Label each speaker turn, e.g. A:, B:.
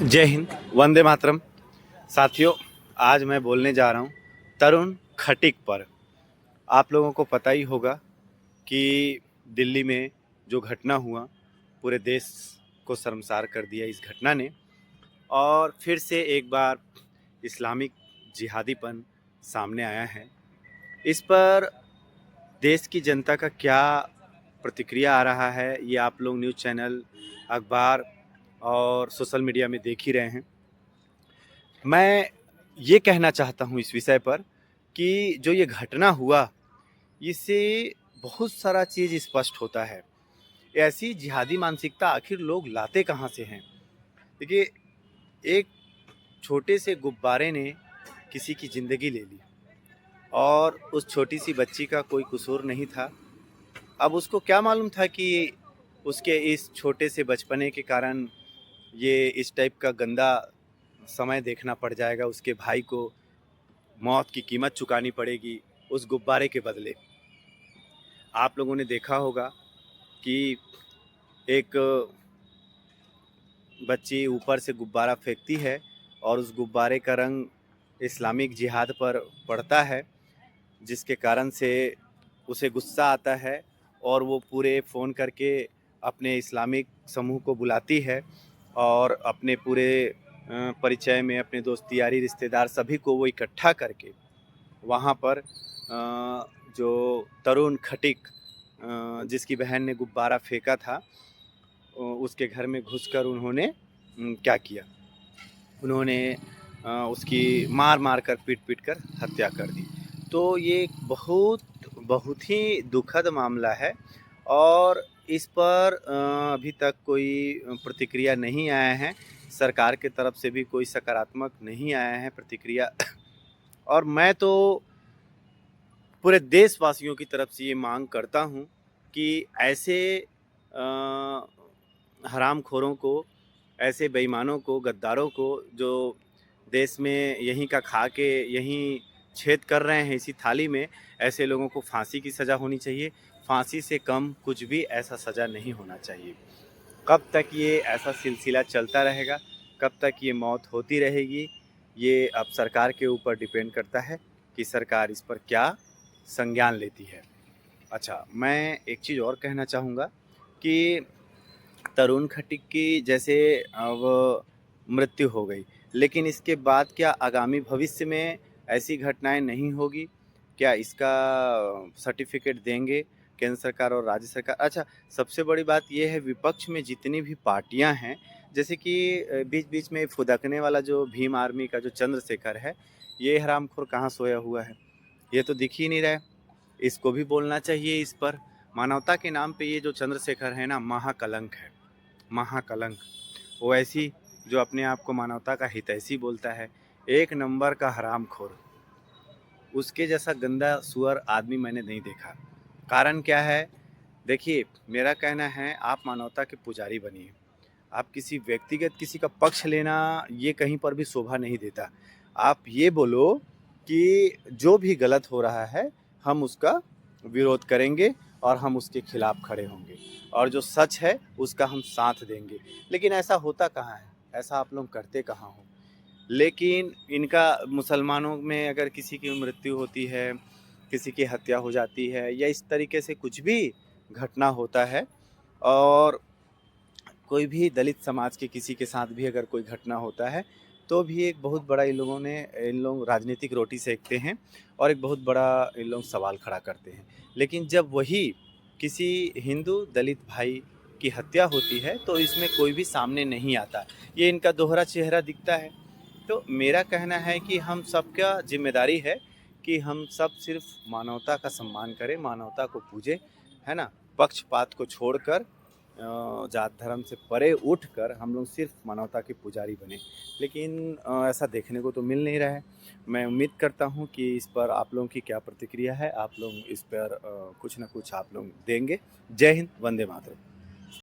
A: जय हिंद, वंदे मातरम। साथियों, आज मैं बोलने जा रहा हूँ तरुण खटीक पर। आप लोगों को पता ही होगा कि दिल्ली में जो घटना हुआ, पूरे देश को शर्मसार कर दिया इस घटना ने। और फिर से एक बार इस्लामिक जिहादीपन सामने आया है। इस पर देश की जनता का क्या प्रतिक्रिया आ रहा है, ये आप लोग न्यूज़ चैनल, अखबार और सोशल मीडिया में देख ही रहे हैं। मैं ये कहना चाहता हूँ इस विषय पर कि जो ये घटना हुआ, इससे बहुत सारा चीज़ स्पष्ट होता है। ऐसी जिहादी मानसिकता आखिर लोग लाते कहाँ से हैं? देखिए, एक छोटे से गुब्बारे ने किसी की ज़िंदगी ले ली और उस छोटी सी बच्ची का कोई कसूर नहीं था। अब उसको क्या मालूम था कि उसके इस छोटे से बचपने के कारण ये इस टाइप का गंदा समय देखना पड़ जाएगा, उसके भाई को मौत की कीमत चुकानी पड़ेगी उस गुब्बारे के बदले। आप लोगों ने देखा होगा कि एक बच्ची ऊपर से गुब्बारा फेंकती है और उस गुब्बारे का रंग इस्लामिक जिहाद पर पड़ता है, जिसके कारण से उसे गुस्सा आता है और वो पूरे फ़ोन करके अपने इस्लामिक समूह को बुलाती है और अपने पूरे परिचय में अपने दोस्त यारी रिश्तेदार सभी को वो इकट्ठा करके वहाँ पर जो तरुण खटीक जिसकी बहन ने गुब्बारा फेंका था, उसके घर में घुसकर उन्होंने क्या किया, उन्होंने उसकी मार मार कर पीट पीट कर हत्या कर दी। तो ये बहुत बहुत ही दुखद मामला है और इस पर अभी तक कोई प्रतिक्रिया नहीं आया है। सरकार के तरफ से भी कोई सकारात्मक नहीं आया है प्रतिक्रिया। और मैं तो पूरे देशवासियों की तरफ से ये मांग करता हूँ कि ऐसे हरामखोरों को, ऐसे बेईमानों को, गद्दारों को, जो देश में यहीं का खा के यहीं छेद कर रहे हैं इसी थाली में, ऐसे लोगों को फांसी की सज़ा होनी चाहिए। फांसी से कम कुछ भी ऐसा सज़ा नहीं होना चाहिए। कब तक ये ऐसा सिलसिला चलता रहेगा, कब तक ये मौत होती रहेगी, ये अब सरकार के ऊपर डिपेंड करता है कि सरकार इस पर क्या संज्ञान लेती है। अच्छा, मैं एक चीज़ और कहना चाहूँगा कि तरुण खटीक की जैसे अब मृत्यु हो गई, लेकिन इसके बाद क्या आगामी भविष्य में ऐसी घटनाएं नहीं होगी? क्या इसका सर्टिफिकेट देंगे केंद्र सरकार और राज्य सरकार? अच्छा, सबसे बड़ी बात यह है, विपक्ष में जितनी भी पार्टियां हैं, जैसे कि बीच बीच में फुदकने वाला जो भीम आर्मी का जो चंद्रशेखर है, ये हरामखोर कहाँ सोया हुआ है? ये तो दिख ही नहीं रहा है। इसको भी बोलना चाहिए इस पर। मानवता के नाम पे ये जो चंद्रशेखर है ना, महाकलंक है, महाकलंक। वो ऐसी जो अपने आप को मानवता का हितैषी बोलता है, एक नंबर का हरामखोर। उसके जैसा गंदा सुअर आदमी मैंने नहीं देखा। कारण क्या है? देखिए, मेरा कहना है, आप मानवता के पुजारी बनिए। आप किसी व्यक्तिगत किसी का पक्ष लेना ये कहीं पर भी शोभा नहीं देता। आप ये बोलो कि जो भी गलत हो रहा है, हम उसका विरोध करेंगे और हम उसके खिलाफ खड़े होंगे और जो सच है उसका हम साथ देंगे। लेकिन ऐसा होता कहाँ है? ऐसा आप लोग करते कहाँ हो? लेकिन इनका मुसलमानों में अगर किसी की मृत्यु होती है, किसी की हत्या हो जाती है या इस तरीके से कुछ भी घटना होता है और कोई भी दलित समाज के किसी के साथ भी अगर कोई घटना होता है, तो भी एक बहुत बड़ा इन लोग राजनीतिक रोटी सेकते हैं और एक बहुत बड़ा इन लोग सवाल खड़ा करते हैं। लेकिन जब वही किसी हिंदू दलित भाई की हत्या होती है, तो इसमें कोई भी सामने नहीं आता। ये इनका दोहरा चेहरा दिखता है। तो मेरा कहना है कि हम सबका जिम्मेदारी है कि हम सब सिर्फ मानवता का सम्मान करें, मानवता को पूजें, है ना? पक्षपात को छोड़कर जात धर्म से परे उठकर हम लोग सिर्फ मानवता के पुजारी बने। लेकिन ऐसा देखने को तो मिल नहीं रहा है। मैं उम्मीद करता हूँ कि इस पर आप लोगों की क्या प्रतिक्रिया है, आप लोग इस पर कुछ ना कुछ आप लोग देंगे। जय हिंद, वंदे मातरम।